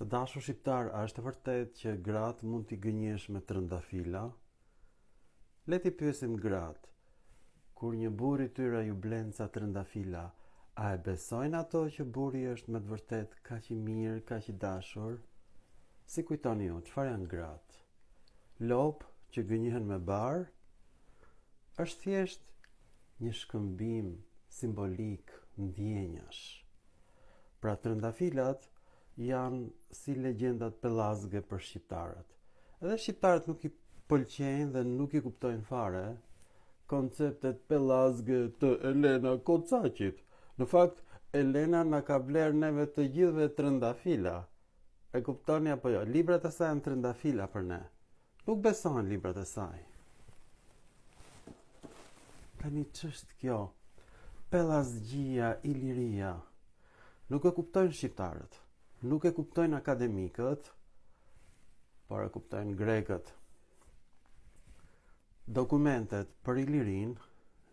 Të dashur shqiptar, a është e vërtet që gratë mund t'i gënjesh me trëndafila? Le t'i pyesim gratë. Kur një burr i tyre ju blen ca trëndafila, a e besojnë ato që burri është me të vërtet kaq i mirë, kaq i dashur? Si kujtoni ju, çfarë janë gratë? Lopë që gënjehen me barë? Është thjesht një shkëmbim simbolik ndjenjash. Pra trëndafilat janë si legjendat pellazge për shqiptarët. Edhe shqiptarët nuk i pëlqejnë dhe nuk i kuptojnë fare konceptet pellazge të Elena Kocaqit. Në fakt, Elena na ka bler neve të gjithëve trëndafila. E kuptoni apo jo? Librat e saj janë trëndafila për ne. Nuk besohen librat e saj. Tani ç'është kjo? Pellazgjia, iliria. Nuk e kuptojnë shqiptarët. Nuk e kuptojnë akademikët, por e kuptojnë grekët. Dokumentet për ilirin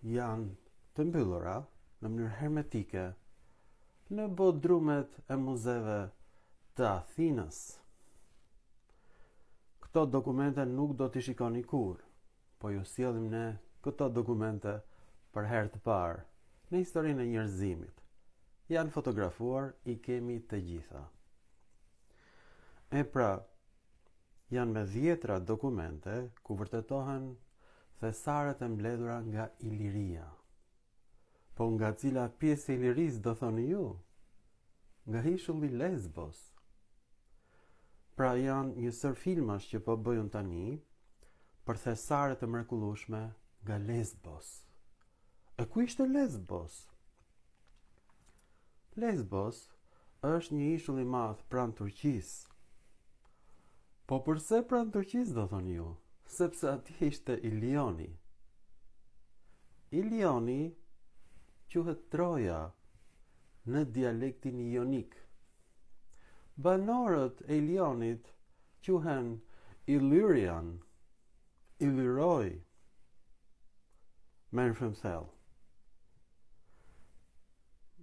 janë të mbyllura në mënyrë hermetike në bodrumet e muzeve të Athinës. Këto dokumente nuk do t'i shikoni kur, po ju sjellim ne këto dokumente për herë të parë në historinë e njerëzimit. Janë fotografuar, i kemi të gjitha. E pra, janë me dhjetra dokumente ku vërtetohen thesaret e mbledhura nga Iliria. Po nga cila pjesë e Ilirisë do thoni ju? Nga ishulli Lesbos. Pra janë një sër filmash që po bëjun tani për thesaret e mrekullueshme nga Lesbos. E ku ishte Lesbos? Lesbos është një ishull i madh pranë Turqisë. Po përse pranë Turqisë do thoni ju? Sepse atje ishte Ilioni. Ilioni quhet Troja në dialektin ionik. Banorët e Ilionit quhen Illyrian, Illyroi. Merr shumë thellë.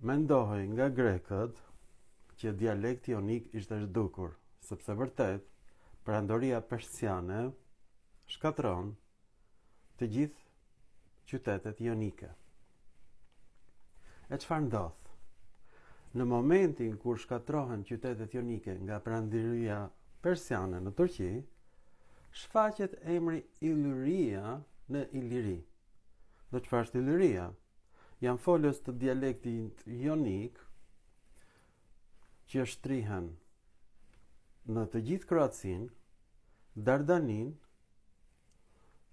Mendohej nga grekët që dialekti ionik ishte zhdukur, sepse vërtet perandoria persiane shkatron të gjithë qytetet ionike. E çfarë ndodh? Në momentin kur shkatrohen qytetet ionike nga perandoria persiane në Turqi, shfaqet emri Illyria në Iliri. Dhe çfarë është Illyria? Janë folës të dialektit ionik që shtrihen në të gjithë Kroacinë, Dardaninë,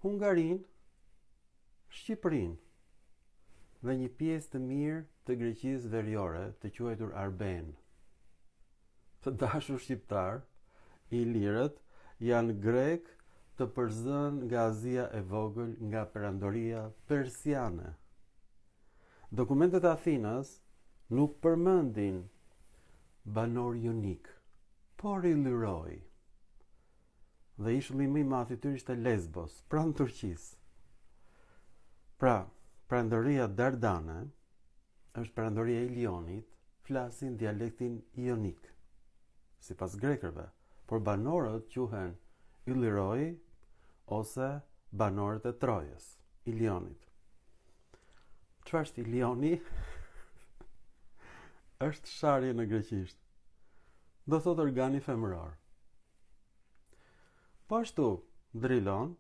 Hungarinë, Shqipërinë dhe një pjesë të mirë të Greqisë Veriore, të quajtur Arben. Të dashur shqiptar, ilirët janë grek të përzën nga Azia e vogël, nga perandoria persiane. Dokumentet e Athinës nuk përmendin banor ionik, por Illyroi. Dhe ishulli më i madh i tyre ishte Lesbos, pranë Turqisë. Pra, perandoria Dardane është perandoria e Ilionit, flasin dialektin ionik, sipas grekërve, por banorët quhen Illyroi ose banorët e Trojës, Ilionit. Çfarë është Ilioni? Është sharje në greqisht. Do thot organi femëror. Po ashtu, drilon,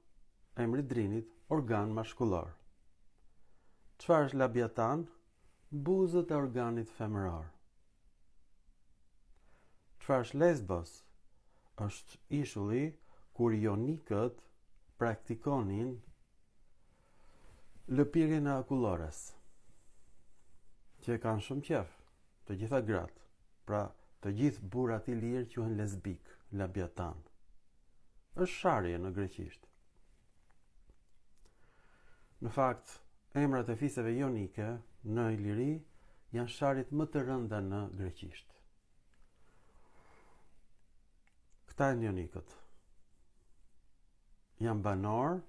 emri drinit, organ mashkullor. Çfarë është labiatan? Buzët e organit femëror. Çfarë është Lesbos? Është ishulli kur ionikët praktikonin lëpirjen e akullores, që kanë shumë qef, të gjitha gratë. Pra, të gjithë burrat i lirë quhen lesbik, labiatan. Është sharje në greqisht. Në fakt, emrat e fiseve ionike në Iliri janë sharjet më të rënda në greqisht. Këta janë ionikët. Janë banor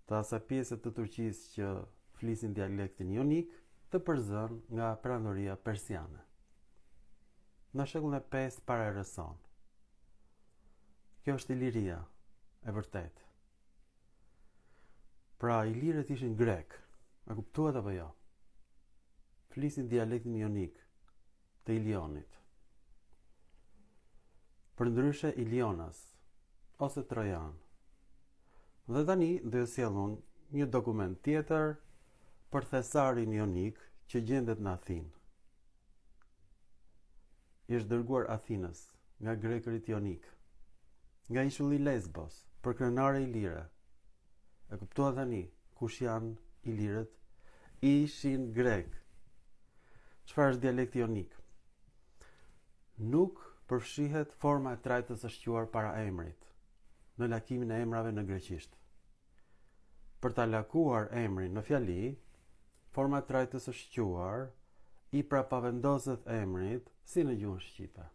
të asaj pjesë të Turqisë që flisin dialektin ionik, të përzën nga perandoria persiane. Në shekullin e 5 para erës sonë. Kjo është iliria, e vërtet. Pra, ilirët ishin grek, a kuptuat apo jo? Flisin dialektin jonik të Ilionit. Përndryshe Ilionas, ose Trojan. Dhe tani do ju sjellun një dokument tjetër për thesarin jonik që gjendet në Athinë. Ishtë dërguar Athinës nga grekërit jonik, nga ishulli Lesbos, për krenare ilire. E kuptua tani, kush janë ilirët? Ishin grek. Çfarë është dialekti jonik? Nuk përfshihet forma e trajtës së shquar para emrit në lakimin e emrave në greqisht. Për ta lakuar emrin në fjali, forma e trajtës së shquar i prapavendoset emrit si në gjuhën shqipe.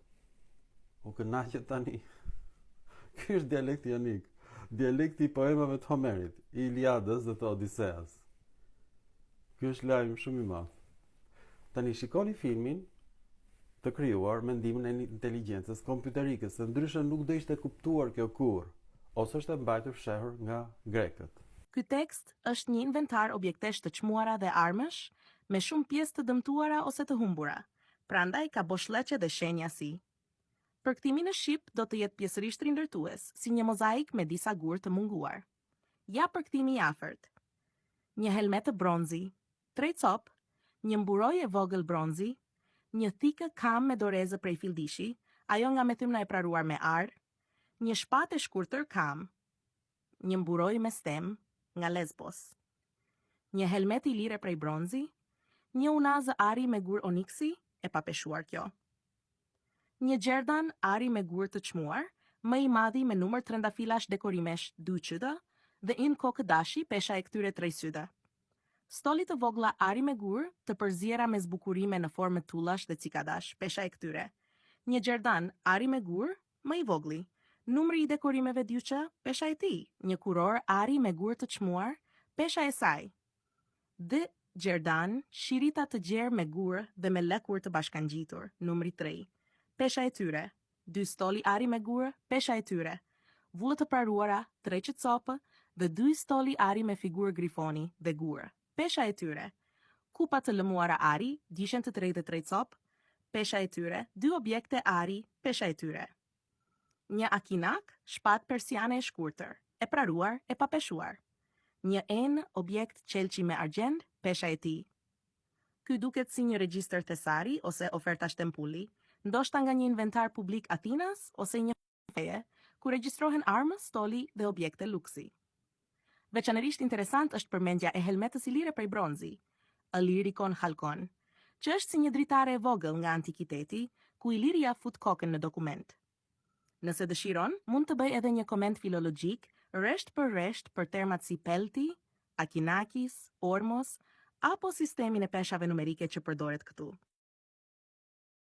U kënaqet tani. Ky është dialekti jonik, dialekti i poemave të Homerit, i Iliadës dhe të Odiseas. Ky është lajm shumë i madh. Tani shikoni filmin të krijuar me ndihmën e inteligjencës kompjuterike, se ndryshe nuk do ishte kuptuar kjo kurrë, ose është e mbajtur fshehur nga grekët. Ky tekst është një inventar objektesh të çmuara dhe armësh, me shumë pjesë të dëmtuara ose të humbura. Prandaj ka boshllëqe dhe shenja si. Përkthimi në shqip do të jetë pjesërisht rindërtues, si një mozaik me disa gurë të munguar. Ja përkthimi i afërt. Një helmet të bronzi, 3 copë, një mburoj e vogël bronzi, një thikë kam me dorezë prej fildishi, ajo nga me thymna e praruar me ar, një shpatë e shkurtër kam, një mburoj me stem nga Lesbos, një helmet i lire prej bronzi, një unazë ari me gur oniksi, e papeshuar kjo. Një gjerdan ari me gur të çmuar, më i madhi me numër trëndafilash dekorimesh 2 qyda dhe in kokë dashi pesha e këtyre 3 syda. Stoli të vogla ari me gur të përziera me zbukurime në formë tullash dhe cikadash, pesha e këtyre. Një gjerdan ari me gur, më i vogli. Numri i dekorimeve 2, pesha e tij. Një kuror ari me gur të çmuar, pesha e saj. D gjerdan, shirita të gjerë me gur dhe me lëkur të bashkangjitur, numri 3. Pesha e tyre. 2 stoli ari me gur, pesha e tyre. Vullët të praruara, 3 qëtësopë dhe 2 stoli ari me figurë grifoni dhe gur. Pesha e tyre. Kupa të lëmuara ari, dishen të 33 copë, pesha e tyre, 2 objekte ari, pesha e tyre. Një akinak, shpatë persiane e shkurtër, e praruar, e papeshuar. Një enë, objekt qelçi me argjend, pesha e tij. Ky duket si një regjistër thesari ose oferta shtempulli, ndoshta nga një inventar publik Athinas ose një feje, ku regjistrohen armës, stoli dhe objekte luksi. Veçanërisht interesant është përmendja e helmetës ilire prej bronzi, Illyrikon Halkon, që është si një dritare e vogël nga antikiteti, ku Iliria fut kokën në dokument. Nëse dëshiron, mund të bëj edhe një koment filologjik, resht për termat si pelti, akinakis, ormos, apo sistemin e peshave numerike që përdoret këtu.